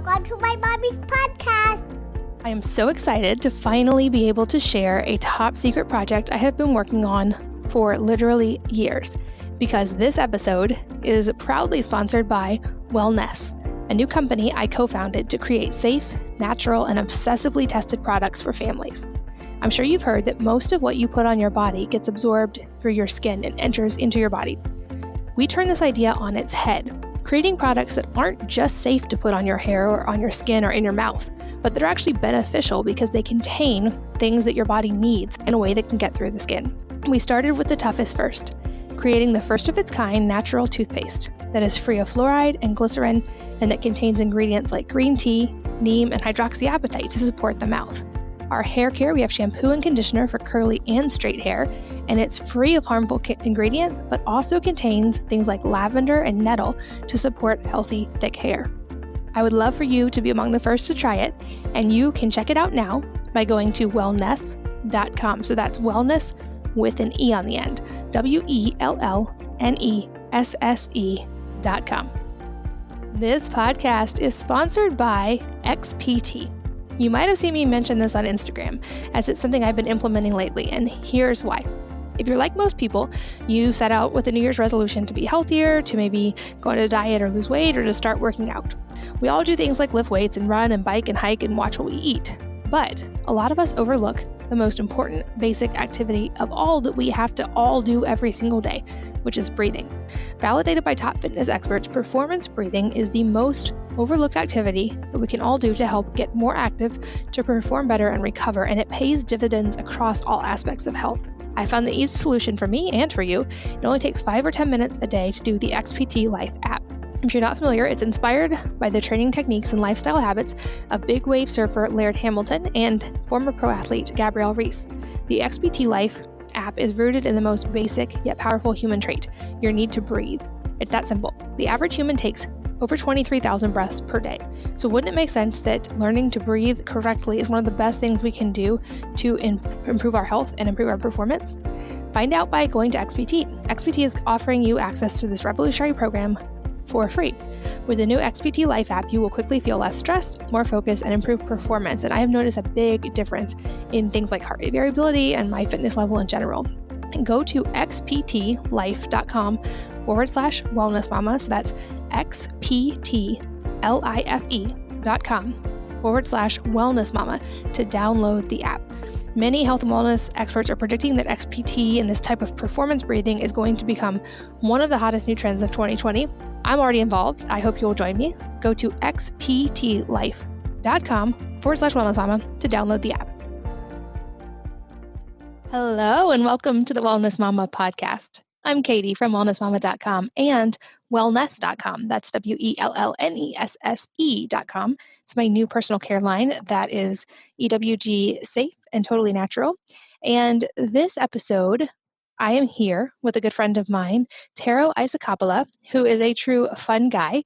Welcome to my mommy's podcast. I am so excited to finally be able to share a top secret project I have been working on for literally years, because this episode is proudly sponsored by Wellness, a new company I co-founded to create safe, natural, and obsessively tested products for families. I'm sure you've heard that most of what you put on your body gets absorbed through your skin and enters into your body. We turn this idea on its head, creating products that aren't just safe to put on your hair or on your skin or in your mouth, but that are actually beneficial because they contain things that your body needs in a way that can get through the skin. We started with the toughest first, creating the first of its kind natural toothpaste that is free of fluoride and glycerin and that contains ingredients like green tea, neem, and hydroxyapatite to support the mouth. Our hair care, we have shampoo and conditioner for curly and straight hair, and it's free of harmful ingredients, but also contains things like lavender and nettle to support healthy, thick hair. I would love for you to be among the first to try it, and you can check it out now by going to wellness.com. So that's wellness with an E on the end, WELLNESSE.com. This podcast is sponsored by XPT. You might have seen me mention this on Instagram, as it's something I've been implementing lately, and here's why. If you're like most people, you set out with a New Year's resolution to be healthier, to maybe go on a diet or lose weight, or to start working out. We all do things like lift weights and run and bike and hike and watch what we eat. But a lot of us overlook the most important basic activity of all that we have to all do every single day, which is breathing. Validated by top fitness experts, performance breathing is the most overlooked activity that we can all do to help get more active, to perform better and recover, and it pays dividends across all aspects of health. I found the easy solution for me and for you. It only takes 5 or 10 minutes a day to do the XPT Life app. If you're not familiar, it's inspired by the training techniques and lifestyle habits of big wave surfer Laird Hamilton and former pro athlete Gabrielle Reese. The XPT Life app is rooted in the most basic yet powerful human trait, your need to breathe. It's that simple. The average human takes over 23,000 breaths per day. So wouldn't it make sense that learning to breathe correctly is one of the best things we can do to improve our health and improve our performance? Find out by going to XPT. XPT is offering you access to this revolutionary program for free. With the new XPT Life app, you will quickly feel less stressed, more focused, and improved performance. And I have noticed a big difference in things like heart rate variability and my fitness level in general. And go to xptlife.com/wellness mama. So that's xptlife.com/wellness mama to download the app. Many health and wellness experts are predicting that XPT and this type of performance breathing is going to become one of the hottest new trends of 2020. I'm already involved. I hope you'll join me. Go to xptlife.com/wellness mama to download the app. Hello, and welcome to the Wellness Mama podcast. I'm Katie from wellnessmama.com and wellness.com. That's WELLNESSE.com. It's my new personal care line that is EWG safe and totally natural. And this episode, I am here with a good friend of mine, Tero Isakopoulos, who is a true fun guy,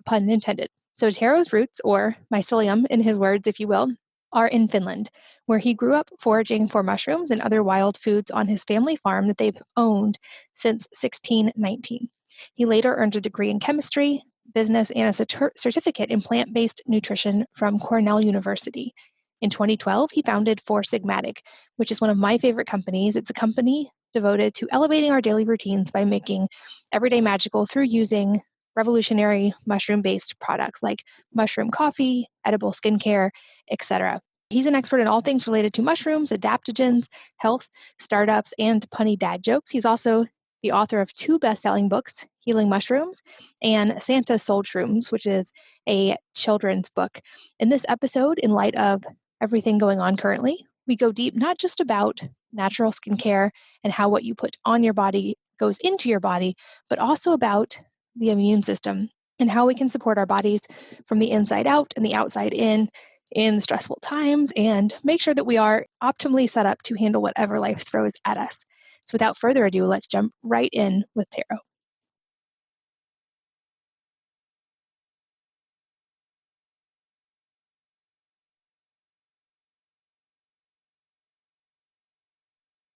pun intended. So Tero's roots, or mycelium in his words, if you will, are in Finland, where he grew up foraging for mushrooms and other wild foods on his family farm that they've owned since 1619. He later earned a degree in chemistry, business, and a certificate in plant-based nutrition from Cornell University. In 2012, he founded Sigmatic, which is one of my favorite companies. It's a company devoted to elevating our daily routines by making everyday magical through using revolutionary mushroom-based products like mushroom coffee, edible skincare, etc. He's an expert in all things related to mushrooms, adaptogens, health, startups, and punny dad jokes. He's also the author of 2 best-selling books, Healing Mushrooms and Santa Sold Shrooms, which is a children's book. In this episode, in light of everything going on currently, we go deep not just about natural skincare and how what you put on your body goes into your body, but also about the immune system and how we can support our bodies from the inside out and the outside in stressful times, and make sure that we are optimally set up to handle whatever life throws at us. So without further ado, let's jump right in with Tero.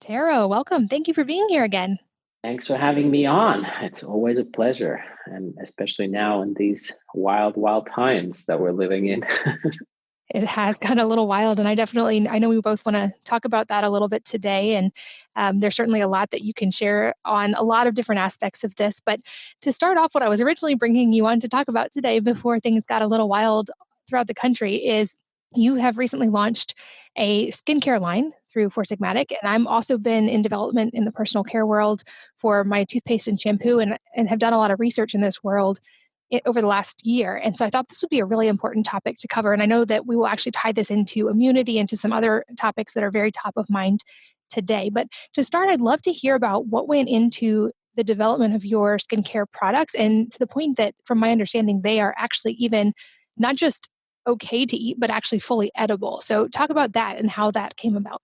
Tero, welcome. Thank you for being here again. Thanks for having me on. It's always a pleasure, and especially now in these wild, wild times that we're living in. It has gotten a little wild, and I know we both want to talk about that a little bit today. And there's certainly a lot that you can share on a lot of different aspects of this. But to start off, what I was originally bringing you on to talk about today, before things got a little wild throughout the country, is you have recently launched a skincare line through for Sigmatic, and I'm also been in development in the personal care world for my toothpaste and shampoo, and have done a lot of research in this world over the last year. And so I thought this would be a really important topic to cover. And I know that we will actually tie this into immunity, into some other topics that are very top of mind today. But to start, I'd love to hear about what went into the development of your skincare products, and to the point that, from my understanding, they are actually even not just okay to eat, but actually fully edible. So talk about that and how that came about.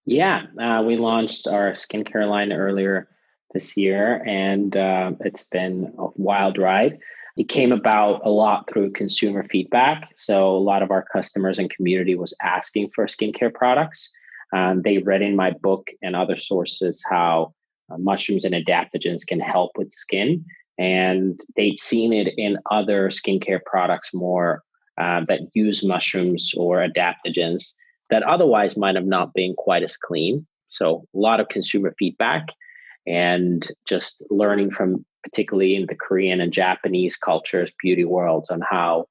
Yeah, we launched our skincare line earlier this year, and it's been a wild ride. It came about a lot through consumer feedback. So a lot of our customers and community was asking for skincare products. They read in my book and other sources how mushrooms and adaptogens can help with skin, and they'd seen it in other skincare products more that use mushrooms or adaptogens that otherwise might have not been quite as clean. So a lot of consumer feedback and just learning from particularly in the Korean and Japanese cultures, beauty worlds on how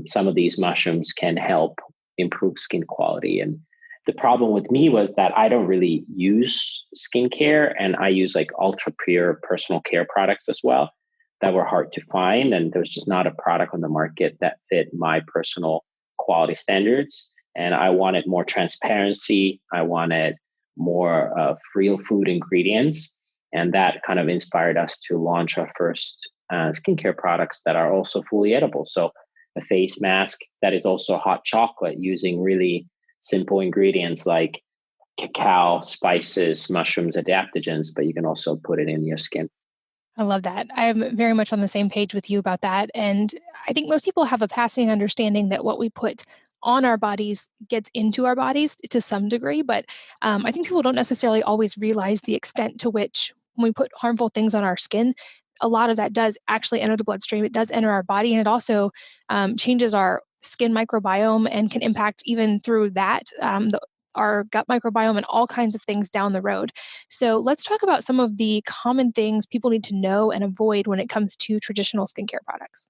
some of these mushrooms can help improve skin quality. And the problem with me was that I don't really use skincare, and I use like ultra pure personal care products as well that were hard to find. And there's just not a product on the market that fit my personal quality standards. And I wanted more transparency. I wanted more of real food ingredients. And that kind of inspired us to launch our first skincare products that are also fully edible. So a face mask that is also hot chocolate using really simple ingredients like cacao, spices, mushrooms, adaptogens, but you can also put it in your skin. I love that. I'm very much on the same page with you about that. And I think most people have a passing understanding that what we put on our bodies gets into our bodies to some degree. But I think people don't necessarily always realize the extent to which, when we put harmful things on our skin, a lot of that does actually enter the bloodstream. It does enter our body, and it also changes our skin microbiome and can impact, even through that, our gut microbiome and all kinds of things down the road. So let's talk about some of the common things people need to know and avoid when it comes to traditional skincare products.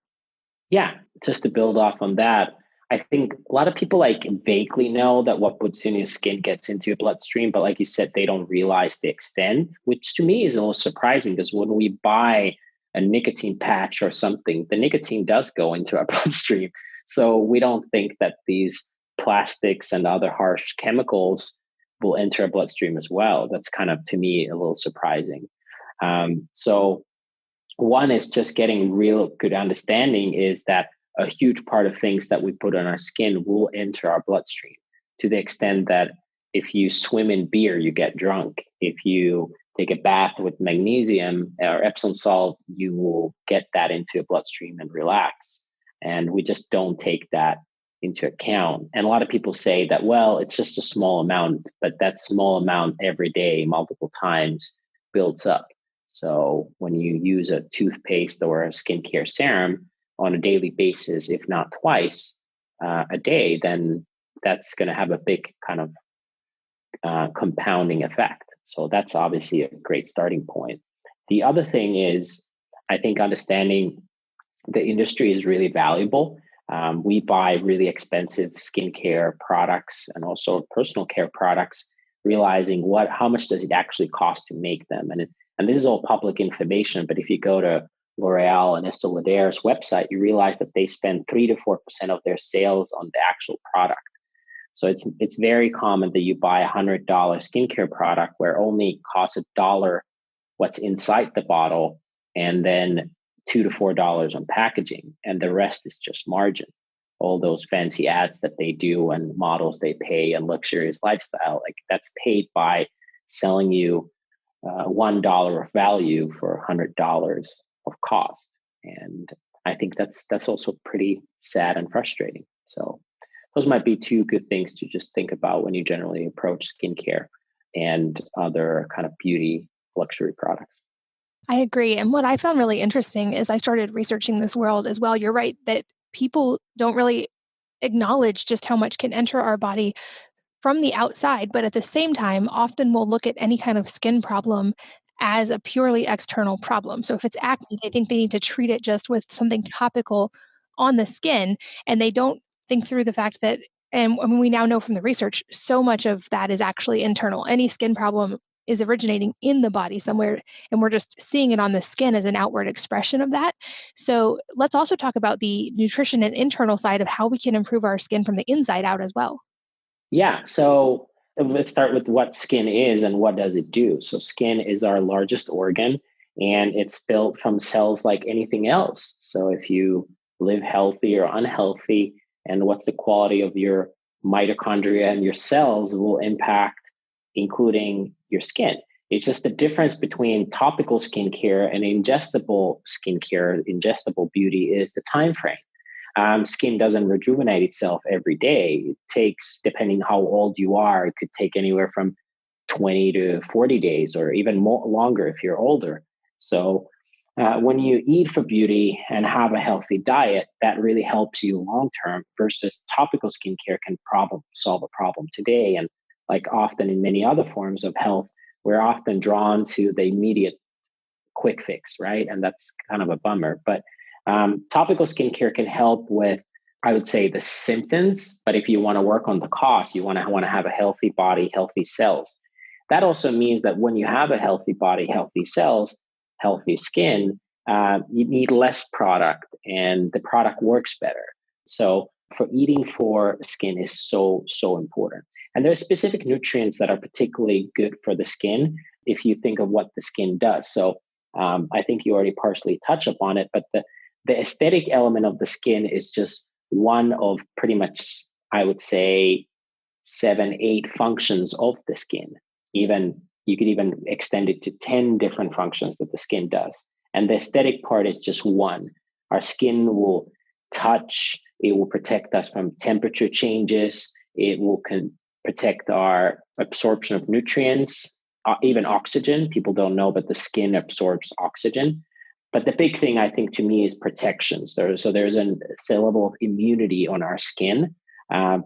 Yeah, just to build off on that, I think a lot of people like vaguely know that what puts in your skin gets into your bloodstream, but like you said, they don't realize the extent, which to me is a little surprising because when we buy a nicotine patch or something, the nicotine does go into our bloodstream. So we don't think that these plastics and other harsh chemicals will enter our bloodstream as well. That's kind of, to me, a little surprising. So one is just getting real good understanding is that a huge part of things that we put on our skin will enter our bloodstream to the extent that if you swim in beer, you get drunk. If you take a bath with magnesium or Epsom salt, you will get that into your bloodstream and relax. And we just don't take that into account. And a lot of people say that, well, it's just a small amount, but that small amount every day, multiple times, builds up. So when you use a toothpaste or a skincare serum on a daily basis, if not twice a day, then that's going to have a big kind of compounding effect. So that's obviously a great starting point. The other thing is, I think understanding the industry is really valuable. We buy really expensive skincare products and also personal care products, realizing how much does it actually cost to make them. And this is all public information, but if you go to L'Oreal and Estee Lauder's website, you realize that they spend 3 to 4% of their sales on the actual product. So it's very common that you buy $100 skincare product where only costs $1 what's inside the bottle, and then $2 to $4 on packaging, and the rest is just margin. All those fancy ads that they do and models they pay and luxurious lifestyle, like that's paid by selling you $1 of value for $100 of cost. And I think that's also pretty sad and frustrating. So those might be two good things to just think about when you generally approach skincare and other kind of beauty luxury products. I agree. And what I found really interesting is I started researching this world as well. You're right that people don't really acknowledge just how much can enter our body from the outside, but at the same time, often will look at any kind of skin problem as a purely external problem. So if it's acne, they think they need to treat it just with something topical on the skin, and they don't think through the fact that, and I mean, we now know from the research, so much of that is actually internal. Any skin problem is originating in the body somewhere, and we're just seeing it on the skin as an outward expression of that. So let's also talk about the nutrition and internal side of how we can improve our skin from the inside out as well. Yeah. So let's start with what skin is and what does it do. So skin is our largest organ and it's built from cells like anything else. So if you live healthy or unhealthy, and what's the quality of your mitochondria and your cells will impact, including your skin. It's just the difference between topical skincare and ingestible skincare, ingestible beauty is the time frame. Skin doesn't rejuvenate itself every day. It takes, depending how old you are, it could take anywhere from 20 to 40 days or even more longer if you're older. So when you eat for beauty and have a healthy diet, that really helps you long term versus topical skincare can solve a problem today. And like often in many other forms of health, we're often drawn to the immediate quick fix, right? And that's kind of a bummer. But topical skincare can help with, I would say, the symptoms. But if you want to work on the cost, you want to have a healthy body, healthy cells. That also means that when you have a healthy body, healthy cells, healthy skin, you need less product and the product works better. So for eating for skin is so important. And there are specific nutrients that are particularly good for the skin if you think of what the skin does. So I think you already partially touched upon it, but the aesthetic element of the skin is just one of pretty much, I would say, 7, 8 functions of the skin. Even you could even extend it to 10 different functions that the skin does. And the aesthetic part is just one. Our skin will touch, it will protect us from temperature changes, it will protect our absorption of nutrients, even oxygen. People don't know, but the skin absorbs oxygen. But the big thing, I think, to me is protection. So there's a level of immunity on our skin.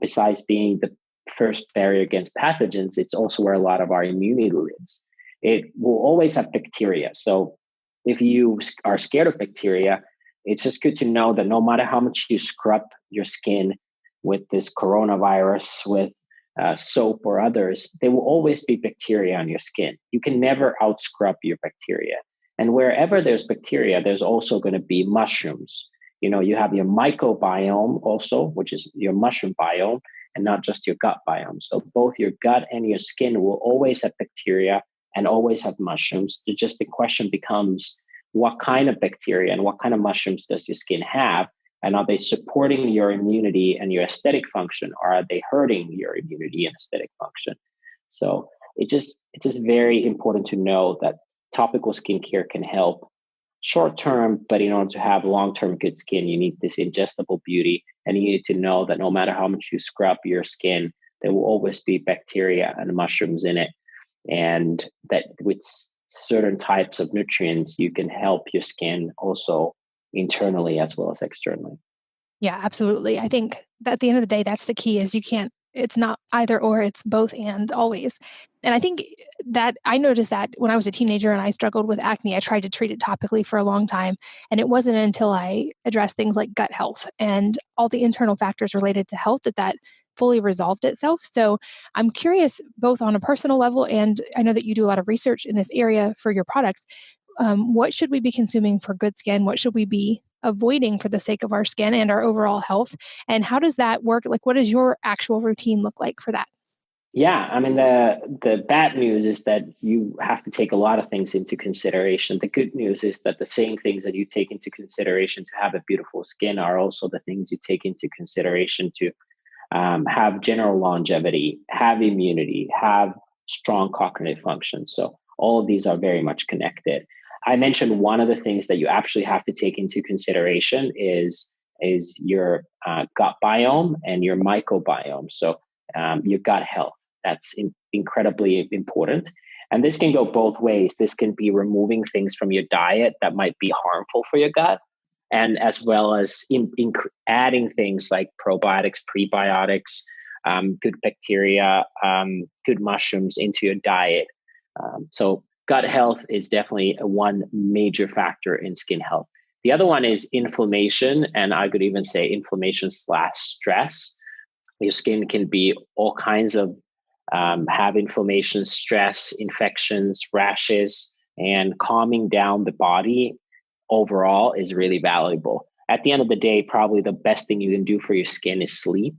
Besides being the first barrier against pathogens, it's also where a lot of our immunity lives. It will always have bacteria. So if you are scared of bacteria, it's just good to know that no matter how much you scrub your skin with this coronavirus, with soap or others, there will always be bacteria on your skin. You can never outscrub your bacteria. And wherever there's bacteria, there's also going to be mushrooms. You know, you have your mycobiome also, which is your mushroom biome, and not just your gut biome. So both your gut and your skin will always have bacteria and always have mushrooms. Just the question becomes, what kind of bacteria and what kind of mushrooms does your skin have? And are they supporting your immunity and your aesthetic function, or are they hurting your immunity and aesthetic function? So it's just very important to know that topical skincare can help short term, but in order to have long-term good skin, you need this ingestible beauty, and you need to know that no matter how much you scrub your skin, there will always be bacteria and mushrooms in it, and that with certain types of nutrients, you can help your skin also internally as well as externally. Yeah, absolutely. I think that at the end of the day, that's the key is it's not either or, it's both and always. And I think that I noticed that when I was a teenager and I struggled with acne, I tried to treat it topically for a long time. And it wasn't until I addressed things like gut health and all the internal factors related to health that fully resolved itself. So I'm curious, both on a personal level, and I know that you do a lot of research in this area for your products. What should we be consuming for good skin? What should we be avoiding for the sake of our skin and our overall health? And how does that work? Like, what does your actual routine look like for that? Yeah, I mean, the bad news is that you have to take a lot of things into consideration. The good news is that the same things that you take into consideration to have a beautiful skin are also the things you take into consideration to have general longevity, have immunity, have strong cognitive function. So all of these are very much connected. I mentioned one of the things that you actually have to take into consideration is your gut biome and your microbiome. So your gut health. That's incredibly important. And this can go both ways. This can be removing things from your diet that might be harmful for your gut, and as well as adding things like probiotics, prebiotics, good bacteria, good mushrooms into your diet. So gut health is definitely one major factor in skin health. The other one is inflammation, and I could even say inflammation/stress. Your skin can be all kinds of have inflammation, stress, infections, rashes, and calming down the body overall is really valuable. At the end of the day, probably the best thing you can do for your skin is sleep.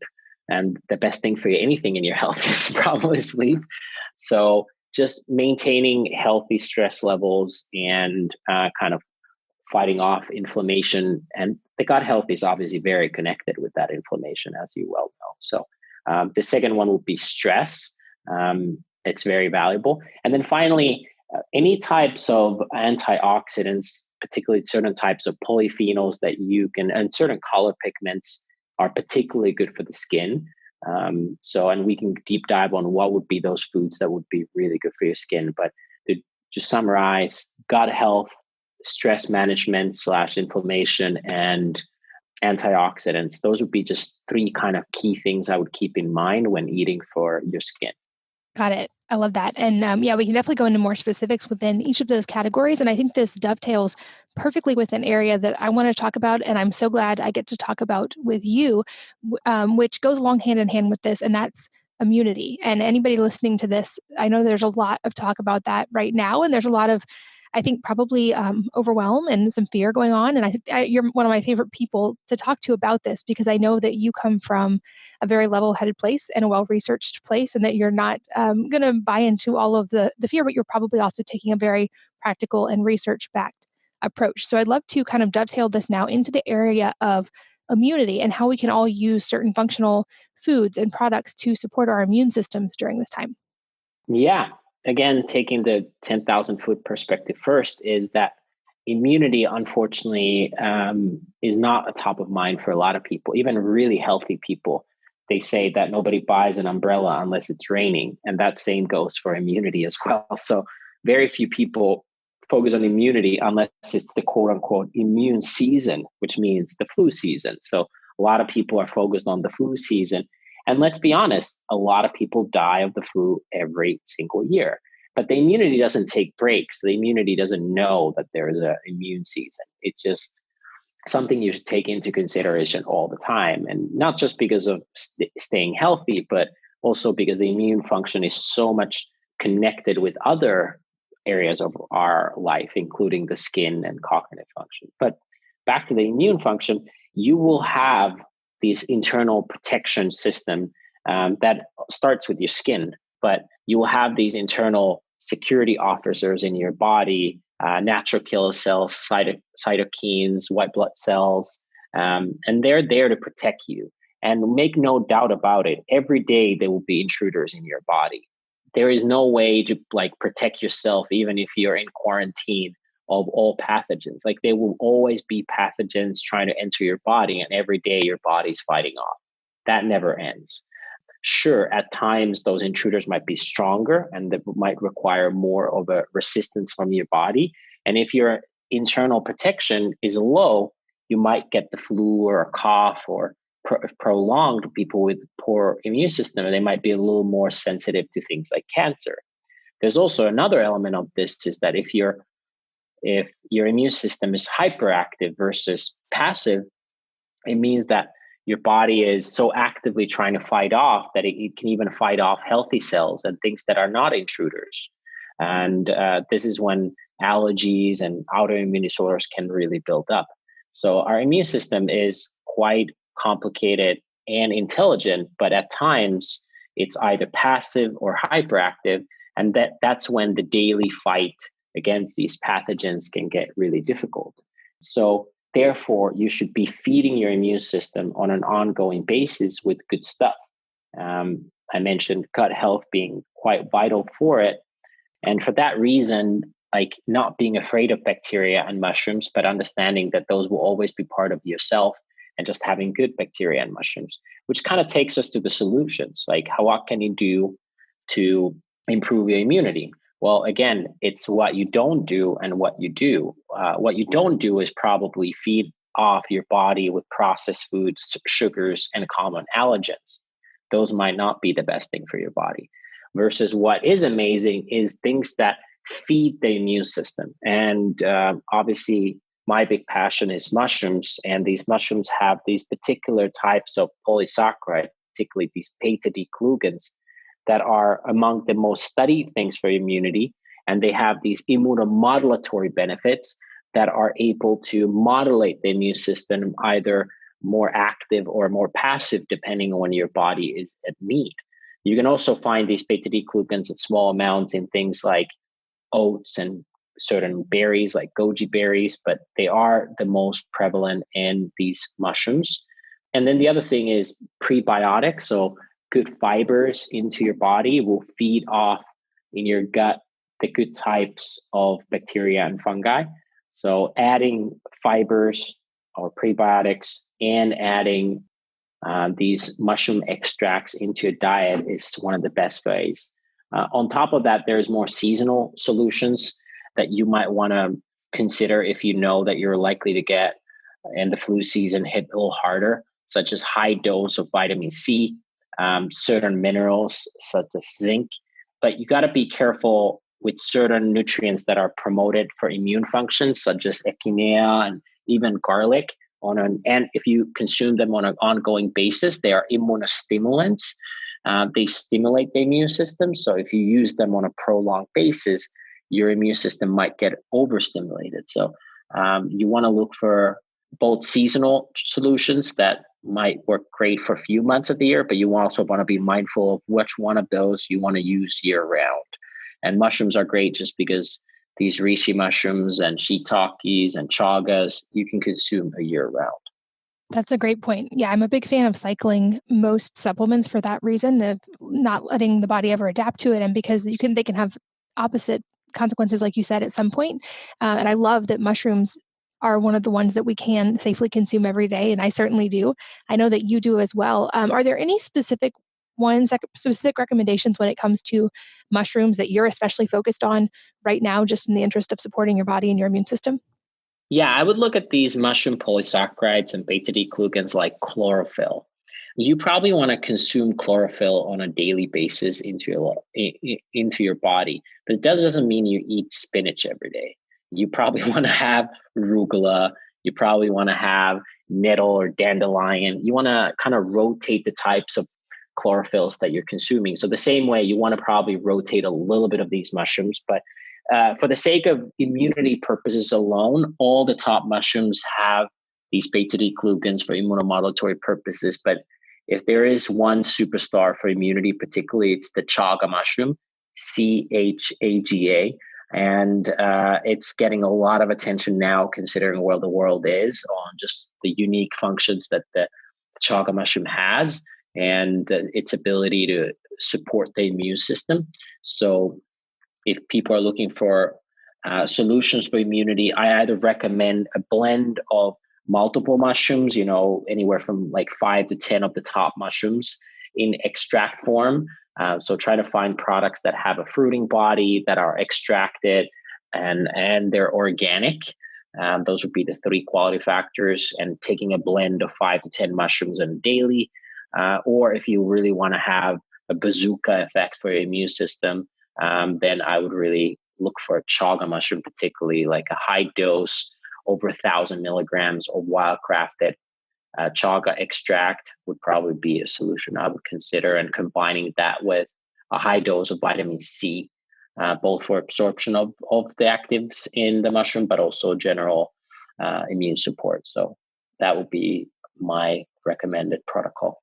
And the best thing for anything in your health is probably sleep. So just maintaining healthy stress levels and kind of fighting off inflammation. And the gut health is obviously very connected with that inflammation, as you well know. So the second one would be stress. It's very valuable. And then finally, any types of antioxidants, particularly certain types of polyphenols that you can, and certain color pigments are particularly good for the skin. And we can deep dive on what would be those foods that would be really good for your skin. But to just summarize, gut health, stress management/inflammation, and antioxidants, those would be just three kind of key things I would keep in mind when eating for your skin. Got it. I love that. And we can definitely go into more specifics within each of those categories. And I think this dovetails perfectly with an area that I want to talk about. And I'm so glad I get to talk about with you, which goes along hand in hand with this. And that's immunity. And anybody listening to this, I know there's a lot of talk about that right now. And there's a lot of, I think, probably overwhelm and some fear going on. And I think you're one of my favorite people to talk to about this, because I know that you come from a very level-headed place and a well-researched place, and that you're not going to buy into all of the fear, but you're probably also taking a very practical and research-backed approach. So I'd love to kind of dovetail this now into the area of immunity and how we can all use certain functional foods and products to support our immune systems during this time. Yeah. Again, taking the 10,000 foot perspective first, is that immunity, unfortunately, is not a top of mind for a lot of people, even really healthy people. They say that nobody buys an umbrella unless it's raining. And that same goes for immunity as well. So very few people focus on immunity unless it's the quote unquote immune season, which means the flu season. So a lot of people are focused on the flu season. And let's be honest, a lot of people die of the flu every single year. But the immunity doesn't take breaks. The immunity doesn't know that there is an immune season. It's just something you should take into consideration all the time. And not just because of staying healthy, but also because the immune function is so much connected with other areas of our life, including the skin and cognitive function. But back to the immune function, you will have this internal protection system that starts with your skin, but you will have these internal security officers in your body, natural killer cells, cytokines, white blood cells, and they're there to protect you. And make no doubt about it, every day there will be intruders in your body. There is no way to protect yourself, even if you're in quarantine, of all pathogens. There will always be pathogens trying to enter your body, and every day your body's fighting off. That never ends. Sure, at times those intruders might be stronger and that might require more of a resistance from your body. And if your internal protection is low, you might get the flu or a cough, or prolonged people with poor immune system, and they might be a little more sensitive to things like cancer. There's also another element of this, is that if your immune system is hyperactive versus passive, it means that your body is so actively trying to fight off that it can even fight off healthy cells and things that are not intruders. And this is when allergies and autoimmune disorders can really build up. So our immune system is quite complicated and intelligent, but at times it's either passive or hyperactive. And that's when the daily fight against these pathogens can get really difficult. So therefore, you should be feeding your immune system on an ongoing basis with good stuff. I mentioned gut health being quite vital for it. And for that reason, not being afraid of bacteria and mushrooms, but understanding that those will always be part of yourself, and just having good bacteria and mushrooms, which kind of takes us to the solutions. What can you do to improve your immunity? Well, again, it's what you don't do and what you do. What you don't do is probably feed off your body with processed foods, sugars, and common allergens. Those might not be the best thing for your body. Versus what is amazing is things that feed the immune system. And obviously, my big passion is mushrooms, and these mushrooms have these particular types of polysaccharides, particularly these beta-glucans, that are among the most studied things for immunity. And they have these immunomodulatory benefits that are able to modulate the immune system, either more active or more passive, depending on when your body is at need. You can also find these beta-glucans in small amounts in things like oats and certain berries like goji berries, but they are the most prevalent in these mushrooms. And then the other thing is prebiotics. So good fibers into your body will feed off in your gut the good types of bacteria and fungi. So adding fibers or prebiotics and adding these mushroom extracts into your diet is one of the best ways. On top of that, there's more seasonal solutions that you might want to consider if you know that you're likely to get in the flu season hit a little harder, such as high dose of vitamin C, certain minerals such as zinc. But you got to be careful with certain nutrients that are promoted for immune functions, such as echinacea and even garlic. And if you consume them on an ongoing basis, they are immunostimulants. They stimulate the immune system. So if you use them on a prolonged basis, your immune system might get overstimulated. So you want to look for both seasonal solutions that might work great for a few months of the year, but you also want to be mindful of which one of those you want to use year round. And mushrooms are great just because these reishi mushrooms and shiitakes and chagas, you can consume a year round. That's a great point. Yeah, I'm a big fan of cycling most supplements for that reason, of not letting the body ever adapt to it, and because they can have opposite consequences, like you said, at some point. And I love that mushrooms are one of the ones that we can safely consume every day, and I certainly do. I know that you do as well. Are there any specific recommendations when it comes to mushrooms that you're especially focused on right now, just in the interest of supporting your body and your immune system? Yeah, I would look at these mushroom polysaccharides and beta-glucans like chlorophyll. You probably want to consume chlorophyll on a daily basis into your body, but it doesn't mean you eat spinach every day. You probably want to have arugula. You probably want to have nettle or dandelion. You want to kind of rotate the types of chlorophylls that you're consuming. So the same way, you want to probably rotate a little bit of these mushrooms, but for the sake of immunity purposes alone, all the top mushrooms have these beta-glucans for immunomodulatory purposes. But if there is one superstar for immunity, particularly, it's the chaga mushroom, CHAGA. And it's getting a lot of attention now, considering where the world is on just the unique functions that the chaga mushroom has and its ability to support the immune system. So if people are looking for solutions for immunity, I either recommend a blend of multiple mushrooms, anywhere from like 5 to 10 of the top mushrooms in extract form. So try to find products that have a fruiting body, that are extracted, and they're organic. Those would be the 3 quality factors, and taking a blend of 5 to 10 mushrooms on a daily. Or if you really want to have a bazooka effect for your immune system, then I would really look for a chaga mushroom, particularly like a high dose, over 1,000 milligrams of wild-crafted chaga extract would probably be a solution I would consider, and combining that with a high dose of vitamin C, both for absorption of the actives in the mushroom, but also general immune support. So that would be my recommended protocol.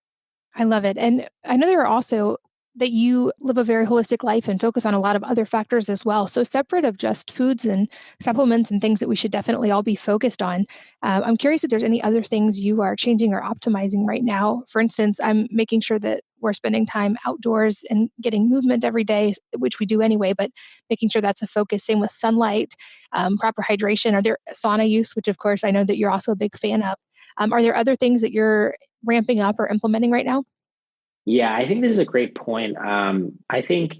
I love it. And I know there are also that you live a very holistic life and focus on a lot of other factors as well. So separate of just foods and supplements and things that we should definitely all be focused on, I'm curious if there's any other things you are changing or optimizing right now. For instance, I'm making sure that we're spending time outdoors and getting movement every day, which we do anyway, but making sure that's a focus. Same with sunlight, proper hydration. Are there sauna use, which of course I know that you're also a big fan of. Are there other things that you're ramping up or implementing right now? Yeah, I think this is a great point. I think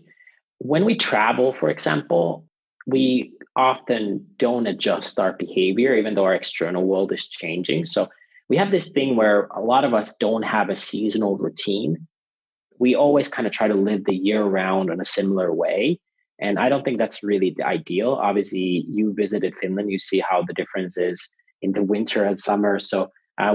When we travel, for example, we often don't adjust our behavior, even though our external world is changing. So we have this thing where a lot of us don't have a seasonal routine. We always kind of try to live the year round in a similar way. And I don't think that's really the ideal. Obviously, you visited Finland, you see how the difference is in the winter and summer. So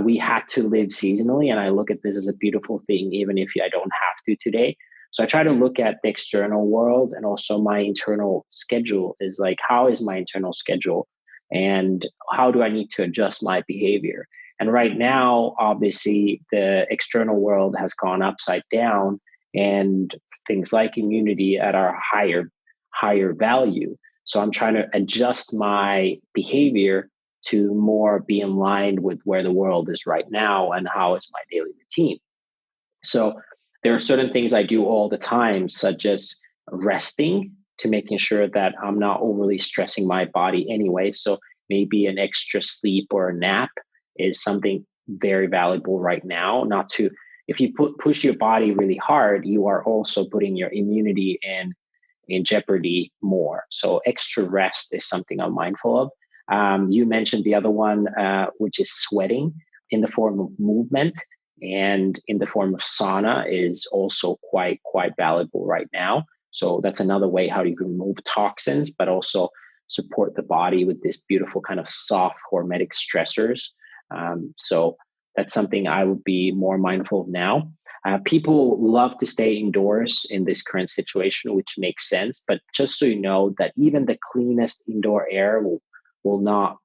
we had to live seasonally. And I look at this as a beautiful thing, even if I don't have to today. So I try to look at the external world and also my internal schedule is like, how is my internal schedule? And how do I need to adjust my behavior? And right now, obviously, the external world has gone upside down, and things like immunity at our higher value. So I'm trying to adjust my behavior to more be in line with where the world is right now and how is my daily routine. So there are certain things I do all the time, such as resting to making sure that I'm not overly stressing my body anyway. So maybe an extra sleep or a nap is something very valuable right now. Not to, if you push your body really hard, you are also putting your immunity in jeopardy more. So extra rest is something I'm mindful of. You mentioned the other one, which is sweating in the form of movement and in the form of sauna is also quite valuable right now. So that's another way how you can remove toxins, but also support the body with this beautiful kind of soft hormetic stressors. So that's something I would be more mindful of now. People love to stay indoors in this current situation, which makes sense. But just so you know that even the cleanest indoor air will not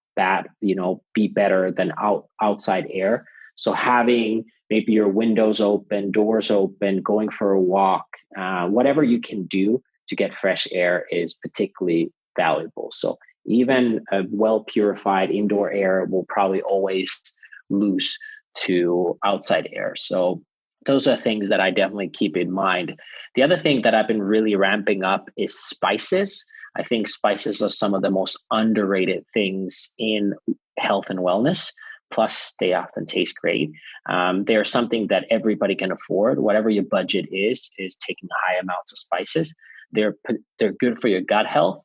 be better than outside air. So having maybe your windows open, doors open, going for a walk, whatever you can do to get fresh air is particularly valuable. So even a well purified indoor air will probably always lose to outside air. So those are things that I definitely keep in mind. The other thing that I've been really ramping up is spices. I think spices are some of the most underrated things in health and wellness. Plus, they often taste great. They're something that everybody can afford. Whatever your budget is taking high amounts of spices. They're good for your gut health.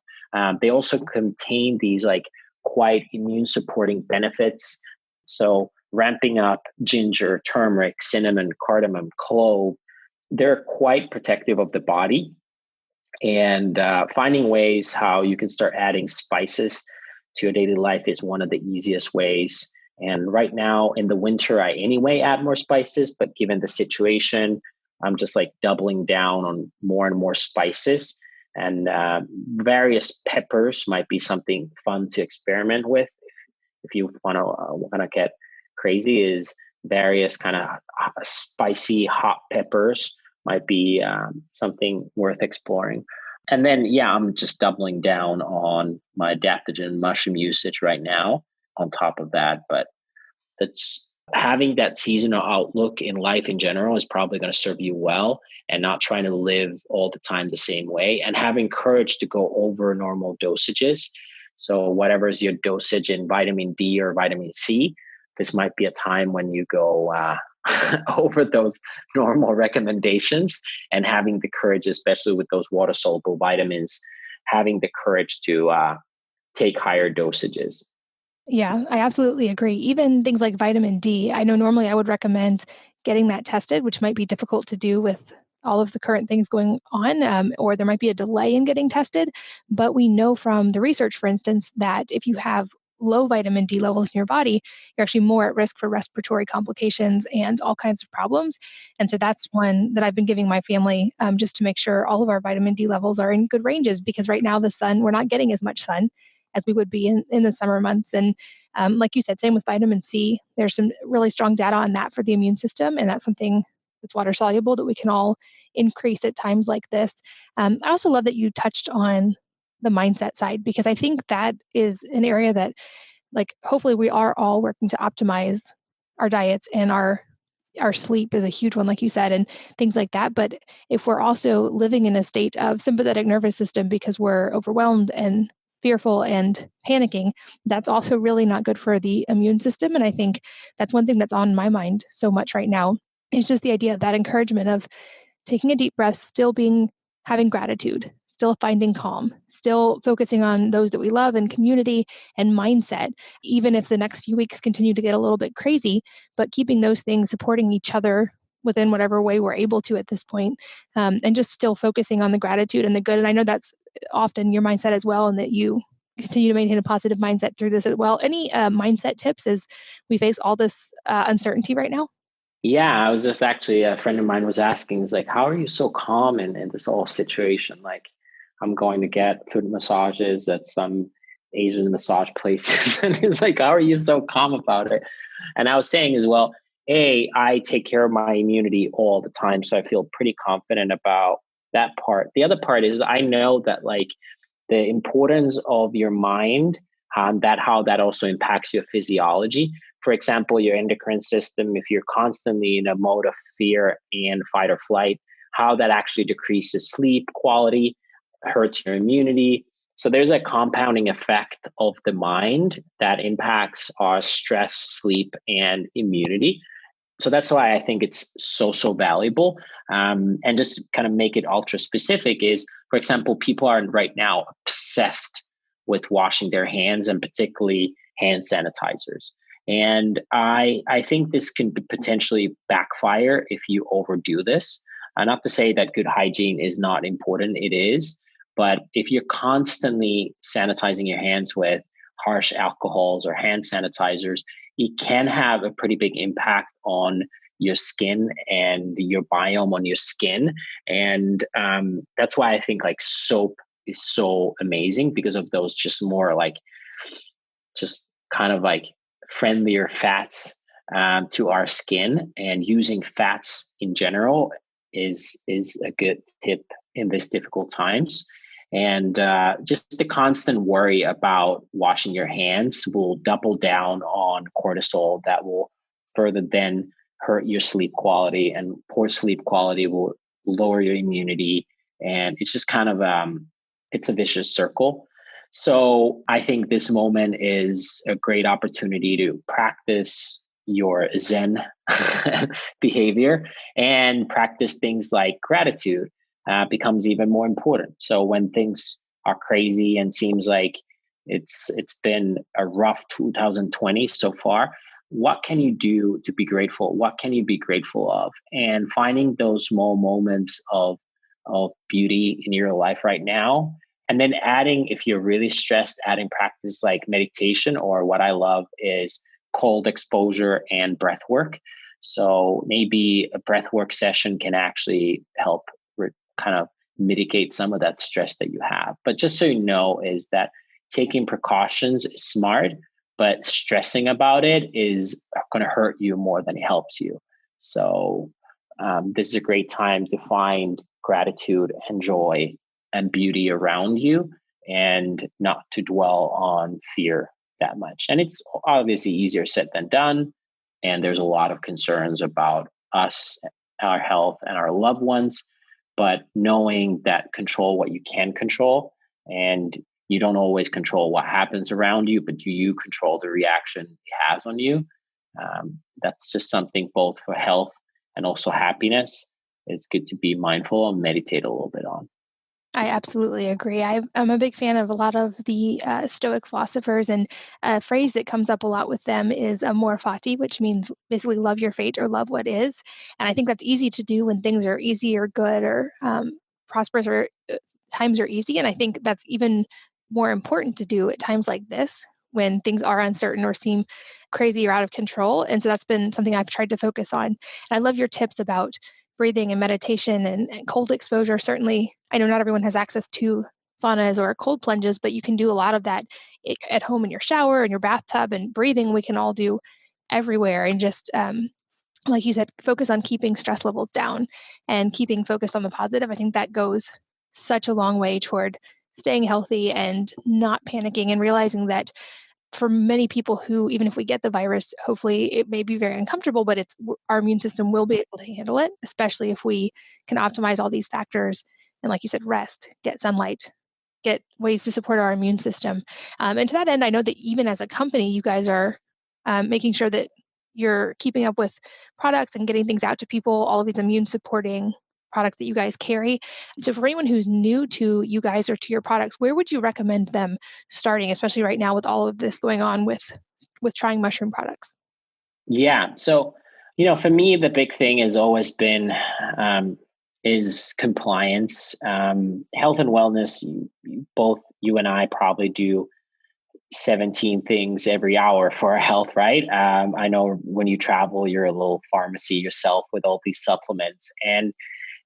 They also contain these like quite immune supporting benefits. So ramping up ginger, turmeric, cinnamon, cardamom, clove, they're quite protective of the body. And finding ways how you can start adding spices to your daily life is one of the easiest ways. And right now in the winter, I anyway add more spices, but given the situation, I'm just like doubling down on more and more spices. And various peppers might be something fun to experiment with. If you want to get crazy, is various kind of spicy hot peppers might be something worth exploring. And then, I'm just doubling down on my adaptogen mushroom usage right now on top of that. But that's having that seasonal outlook in life in general is probably going to serve you well, and not trying to live all the time the same way, and having courage to go over normal dosages. So whatever is your dosage in vitamin D or vitamin C, this might be a time when you go over those normal recommendations, and having the courage, especially with those water soluble vitamins, having the courage to take higher dosages. Yeah, I absolutely agree. Even things like vitamin D, I know normally I would recommend getting that tested, which might be difficult to do with all of the current things going on, or there might be a delay in getting tested. But we know from the research, for instance, that if you have low vitamin D levels in your body, you're actually more at risk for respiratory complications and all kinds of problems. And so that's one that I've been giving my family just to make sure all of our vitamin D levels are in good ranges, because right now the sun, we're not getting as much sun as we would be in the summer months. And like you said, same with vitamin C. There's some really strong data on that for the immune system. And that's something that's water soluble that we can all increase at times like this. I also love that you touched on the mindset side, because I think that is an area that, like, hopefully we are all working to optimize our diets, and our sleep is a huge one, like you said, and things like that. But if we're also living in a state of sympathetic nervous system because we're overwhelmed and fearful and panicking, that's also really not good for the immune system. And I think that's one thing that's on my mind so much right now. It's just the idea of that encouragement of taking a deep breath, still having gratitude, still finding calm, still focusing on those that we love and community and mindset, even if the next few weeks continue to get a little bit crazy, but keeping those things, supporting each other within whatever way we're able to at this point, and just still focusing on the gratitude and the good. And I know that's often your mindset as well, and that you continue to maintain a positive mindset through this as well. Any mindset tips as we face all this uncertainty right now? Yeah, I was just actually, a friend of mine was asking, he's like, how are you so calm in this whole situation? Like, I'm going to get foot massages at some Asian massage places. And he's like, how are you so calm about it? And I was saying as well, I take care of my immunity all the time. So I feel pretty confident about that part. The other part is I know that like the importance of your mind, that how that also impacts your physiology. For example, your endocrine system, if you're constantly in a mode of fear and fight or flight, how that actually decreases sleep quality, hurts your immunity. So there's a compounding effect of the mind that impacts our stress, sleep, and immunity. So that's why I think it's so valuable. And just to kind of make it ultra specific is, for example, people are right now obsessed with washing their hands and particularly hand sanitizers. And I think this can potentially backfire if you overdo this. Not to say that good hygiene is not important, it is. But if you're constantly sanitizing your hands with harsh alcohols or hand sanitizers, it can have a pretty big impact on your skin and your biome on your skin. And that's why I think like soap is so amazing because of those just more like, just kind of like friendlier fats to our skin. And using fats in general is a good tip in this difficult times. And just the constant worry about washing your hands will double down on cortisol that will further then hurt your sleep quality, and poor sleep quality will lower your immunity. And it's just kind of, it's a vicious circle. So I think this moment is a great opportunity to practice your Zen behavior and practice things like gratitude. Becomes even more important. So when things are crazy and seems like it's been a rough 2020 so far, what can you do to be grateful? What can you be grateful of? And finding those small moments of beauty in your life right now. And then adding, if you're really stressed, adding practice like meditation, or what I love is cold exposure and breath work. So maybe a breath work session can actually help kind of mitigate some of that stress that you have. But just so you know, is that taking precautions is smart, but stressing about it is going to hurt you more than it helps you. So this is a great time to find gratitude and joy and beauty around you, and not to dwell on fear that much. And it's obviously easier said than done. And there's a lot of concerns about us, our health, and our loved ones. But knowing that control what you can control, and you don't always control what happens around you, but do you control the reaction it has on you? That's just something both for health and also happiness. It's good to be mindful and meditate a little bit on. I absolutely agree. I'm a big fan of a lot of the Stoic philosophers, and a phrase that comes up a lot with them is amor fati, which means basically love your fate or love what is. And I think that's easy to do when things are easy or good or prosperous, or times are easy. And I think that's even more important to do at times like this, when things are uncertain or seem crazy or out of control. And so that's been something I've tried to focus on. And I love your tips about breathing and meditation and cold exposure. Certainly, I know not everyone has access to saunas or cold plunges, but you can do a lot of that at home in your shower, in your bathtub, and breathing we can all do everywhere. And just like you said, focus on keeping stress levels down and keeping focus on the positive. I think that goes such a long way toward staying healthy and not panicking, and realizing that for many people who, even if we get the virus, hopefully it may be very uncomfortable, but our immune system will be able to handle it, especially if we can optimize all these factors. And like you said, rest, get sunlight, get ways to support our immune system. And to that end, I know that even as a company, you guys are making sure that you're keeping up with products and getting things out to people, all of these immune supporting products that you guys carry. So for anyone who's new to you guys or to your products, where would you recommend them starting, especially right now with all of this going on with trying mushroom products? Yeah. So, for me, the big thing has always been is compliance, health and wellness. Both you and I probably do 17 things every hour for our health, right? I know when you travel, you're a little pharmacy yourself with all these supplements. And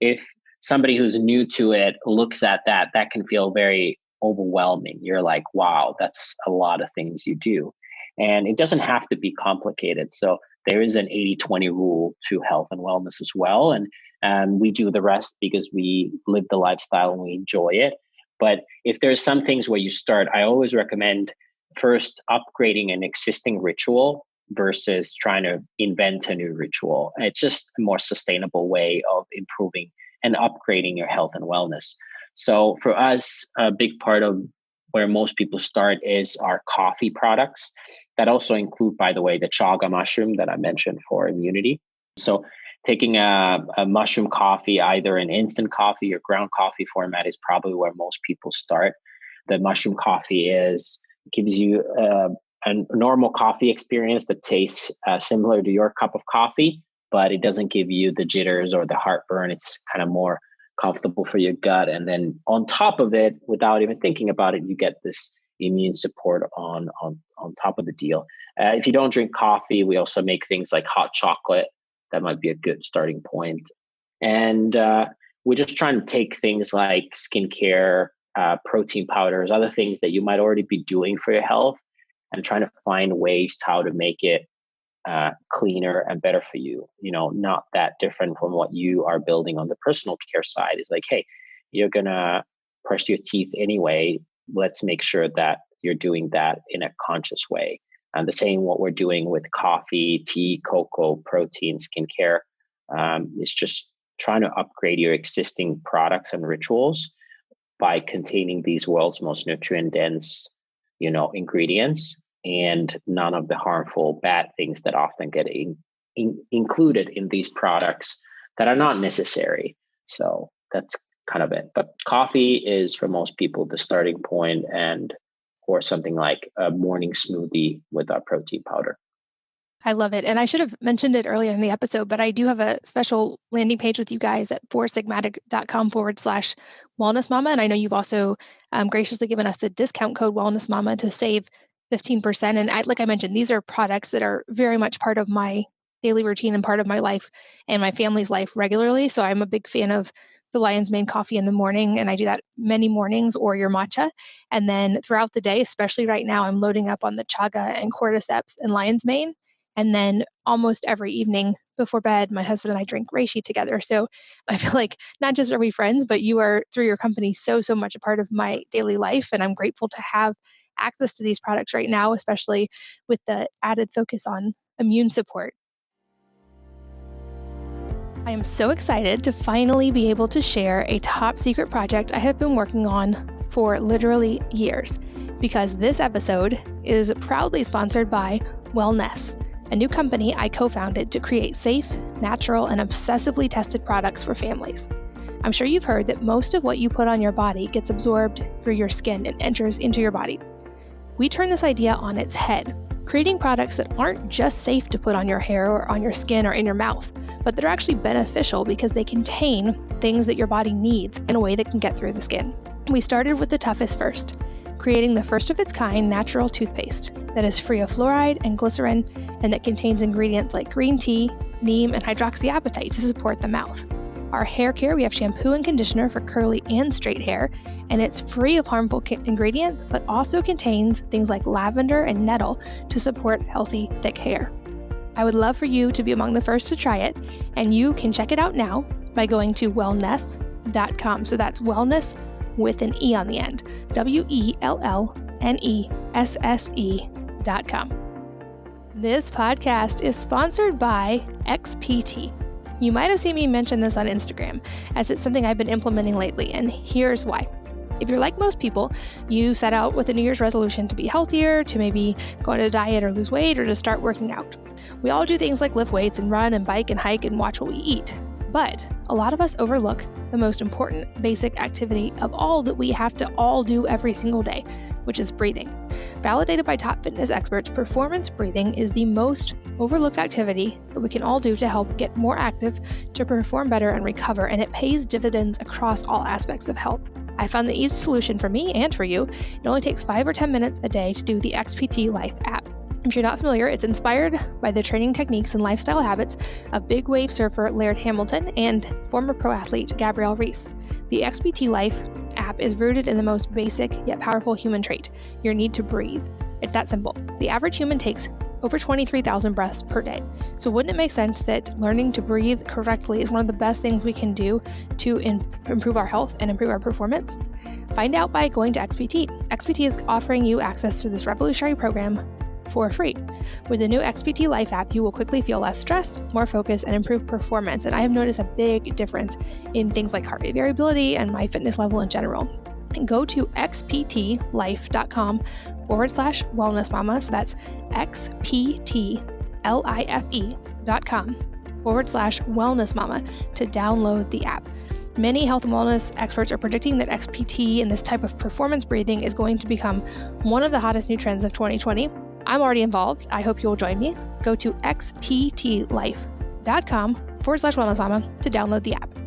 if somebody who's new to it looks at that, that can feel very overwhelming. You're like, wow, that's a lot of things you do. And it doesn't have to be complicated. So there is an 80-20 rule to health and wellness as well. And we do the rest because we live the lifestyle and we enjoy it. But if there's some things where you start, I always recommend first upgrading an existing ritual versus trying to invent a new ritual. It's just a more sustainable way of improving and upgrading your health and wellness. So for us, a big part of where most people start is our coffee products that also include, by the way, the chaga mushroom that I mentioned for immunity. So taking a mushroom coffee, either in instant coffee or ground coffee format, is probably where most people start. The mushroom coffee gives you a normal coffee experience that tastes similar to your cup of coffee, but it doesn't give you the jitters or the heartburn. It's kind of more comfortable for your gut. And then on top of it, without even thinking about it, you get this immune support on top of the deal. If you don't drink coffee, we also make things like hot chocolate. That might be a good starting point. And we're just trying to take things like skincare, protein powders, other things that you might already be doing for your health, and trying to find ways how to make it cleaner and better for you. Not that different from what you are building on the personal care side. Is like, hey, you're gonna brush your teeth anyway. Let's make sure that you're doing that in a conscious way. And the same what we're doing with coffee, tea, cocoa, protein, skincare. Is just trying to upgrade your existing products and rituals by containing these world's most nutrient dense, ingredients, and none of the harmful bad things that often get included in these products that are not necessary. So that's kind of it. But coffee is for most people the starting point, or something like a morning smoothie with our protein powder. I love it. And I should have mentioned it earlier in the episode, but I do have a special landing page with you guys at forsigmatic.com/wellness mama. And I know you've also graciously given us the discount code wellness mama to save 15%. And like I mentioned, these are products that are very much part of my daily routine and part of my life and my family's life regularly. So I'm a big fan of the Lion's Mane coffee in the morning, and I do that many mornings, or your matcha. And then throughout the day, especially right now, I'm loading up on the chaga and cordyceps and Lion's Mane. And then almost every evening before bed, my husband and I drink reishi together. So I feel like not just are we friends, but you are, through your company, so much a part of my daily life. And I'm grateful to have access to these products right now, especially with the added focus on immune support. I am so excited to finally be able to share a top secret project I have been working on for literally years, because this episode is proudly sponsored by Wellness, a new company I co-founded to create safe, natural, and obsessively tested products for families. I'm sure you've heard that most of what you put on your body gets absorbed through your skin and enters into your body. We turn this idea on its head, creating products that aren't just safe to put on your hair or on your skin or in your mouth, but that are actually beneficial because they contain things that your body needs in a way that can get through the skin. We started with the toughest first, creating the first of its kind natural toothpaste that is free of fluoride and glycerin, and that contains ingredients like green tea, neem, and hydroxyapatite to support the mouth. Our hair care, we have shampoo and conditioner for curly and straight hair, and it's free of harmful ingredients, but also contains things like lavender and nettle to support healthy, thick hair. I would love for you to be among the first to try it, and you can check it out now by going to wellness.com. So that's wellness with an E on the end, WELLNESSE.com. This podcast is sponsored by XPT. You might have seen me mention this on Instagram, as it's something I've been implementing lately, and here's why. If you're like most people, you set out with a New Year's resolution to be healthier, to maybe go on a diet or lose weight, or to start working out. We all do things like lift weights and run and bike and hike and watch what we eat. But a lot of us overlook the most important basic activity of all that we have to all do every single day, which is breathing. Validated by top fitness experts, performance breathing is the most overlooked activity that we can all do to help get more active, to perform better and recover, and it pays dividends across all aspects of health. I found the easy solution for me and for you. It only takes 5 or 10 minutes a day to do the XPT Life app. If you're not familiar, it's inspired by the training techniques and lifestyle habits of big wave surfer Laird Hamilton and former pro athlete Gabrielle Reese. The XPT Life app is rooted in the most basic yet powerful human trait, your need to breathe. It's that simple. The average human takes over 23,000 breaths per day. So wouldn't it make sense that learning to breathe correctly is one of the best things we can do to improve our health and improve our performance? Find out by going to XPT. XPT is offering you access to this revolutionary program for free. With the new XPT Life app, you will quickly feel less stress, more focus, and improved performance. And I have noticed a big difference in things like heart rate variability and my fitness level in general. Go to xptlife.com/wellness mama. So that's xptlife.com/wellness mama to download the app. Many health and wellness experts are predicting that XPT and this type of performance breathing is going to become one of the hottest new trends of 2020. I'm already involved. I hope you'll join me. Go to xptlife.com/wellness mama to download the app.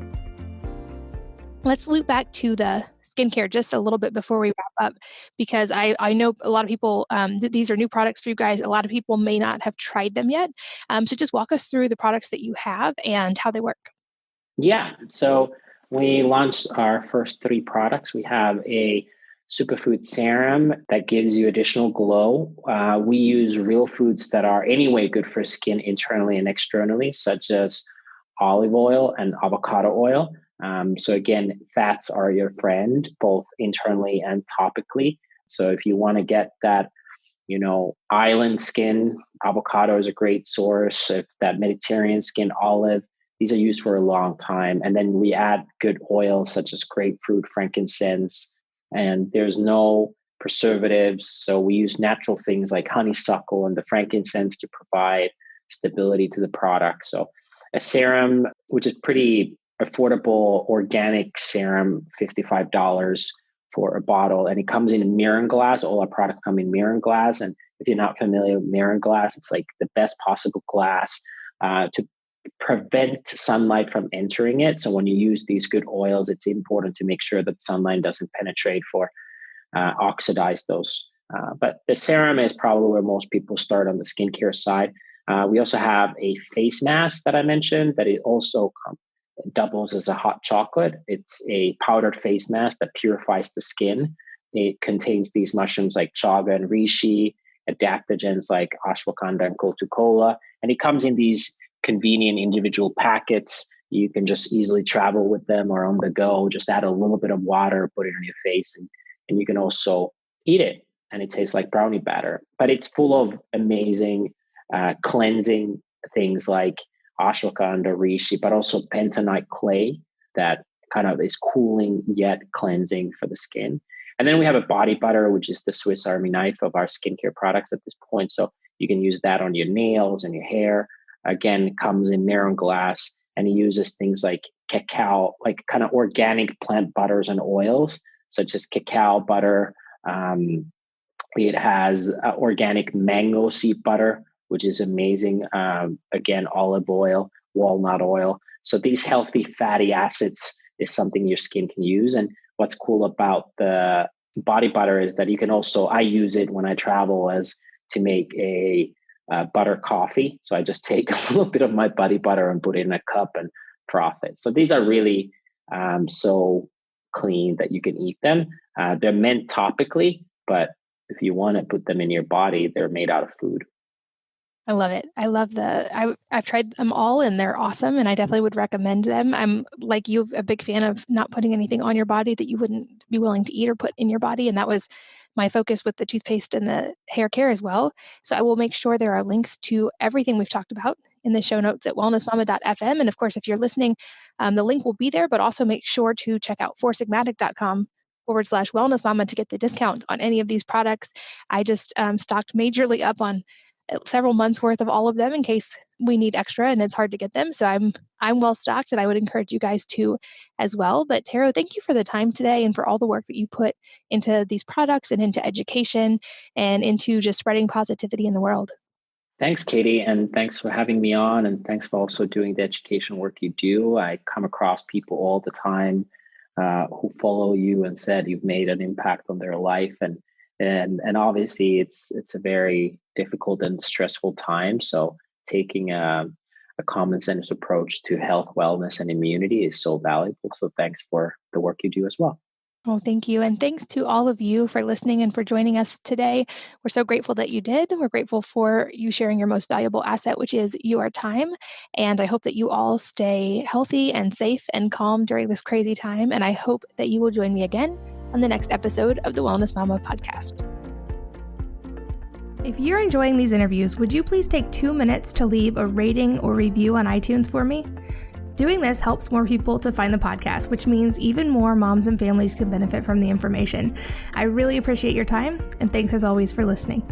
Let's loop back to the skincare just a little bit before we wrap up, because I know a lot of people, these are new products for you guys. A lot of people may not have tried them yet. So just walk us through the products that you have and how they work. Yeah. So we launched our first 3 products. We have a superfood serum that gives you additional glow. We use real foods that are anyway good for skin internally and externally, such as olive oil and avocado oil. So again, fats are your friend, both internally and topically. So if you want to get that, island skin, avocado is a great source. If that Mediterranean skin, olive, these are used for a long time. And then we add good oils such as grapefruit, frankincense, and there's no preservatives. So we use natural things like honeysuckle and the frankincense to provide stability to the product. So a serum, which is pretty affordable, organic serum, $55 for a bottle. And it comes in mirror glass. All our products come in mirror glass. And if you're not familiar with mirror glass, it's like the best possible glass to prevent sunlight from entering it. So when you use these good oils, it's important to make sure that sunlight doesn't penetrate for oxidize those. But the serum is probably where most people start on the skincare side. We also have a face mask that I mentioned that it also doubles as a hot chocolate. It's a powdered face mask that purifies the skin. It contains these mushrooms like chaga and reishi, adaptogens like ashwagandha and coltucola, and it comes in these convenient individual packets. You can just easily travel with them or on the go. Just add a little bit of water, put it on your face, and you can also eat it. And it tastes like brownie batter. But it's full of amazing cleansing things like ashwagandha, reishi, but also bentonite clay that kind of is cooling yet cleansing for the skin. And then we have a body butter, which is the Swiss Army knife of our skincare products at this point. So you can use that on your nails and your hair. Again, it comes in mirror glass, and it uses things like cacao, like kind of organic plant butters and oils, such as cacao butter. It has organic mango seed butter, which is amazing. Again, olive oil, walnut oil. So these healthy fatty acids is something your skin can use. And what's cool about the body butter is that you can also, I use it when I travel as to make a butter coffee. So I just take a little bit of my body butter and put it in a cup and froth it. So these are really so clean that you can eat them. They're meant topically, but if you want to put them in your body, they're made out of food. I love it. I love I've tried them all and they're awesome. And I definitely would recommend them. I'm like you, a big fan of not putting anything on your body that you wouldn't be willing to eat or put in your body. And that was my focus with the toothpaste and the hair care as well. So I will make sure there are links to everything we've talked about in the show notes at wellnessmama.fm. And of course, if you're listening, the link will be there, but also make sure to check out forsigmatic.com/wellnessmama to get the discount on any of these products. I just stocked majorly up on several months worth of all of them in case we need extra and it's hard to get them. So I'm well stocked, and I would encourage you guys to as well. But Taro, thank you for the time today and for all the work that you put into these products and into education and into just spreading positivity in the world. Thanks, Katie, and thanks for having me on, and thanks for also doing the education work you do. I come across people all the time who follow you and said you've made an impact on their life, and obviously it's a very difficult and stressful time. So taking a common sense approach to health, wellness, and immunity is so valuable. So thanks for the work you do as well. Oh, thank you. And thanks to all of you for listening and for joining us today. We're so grateful that you did. We're grateful for you sharing your most valuable asset, which is your time. And I hope that you all stay healthy and safe and calm during this crazy time. And I hope that you will join me again on the next episode of the Wellness Mama podcast. If you're enjoying these interviews, would you please take 2 minutes to leave a rating or review on iTunes for me? Doing this helps more people to find the podcast, which means even more moms and families can benefit from the information. I really appreciate your time, and thanks as always for listening.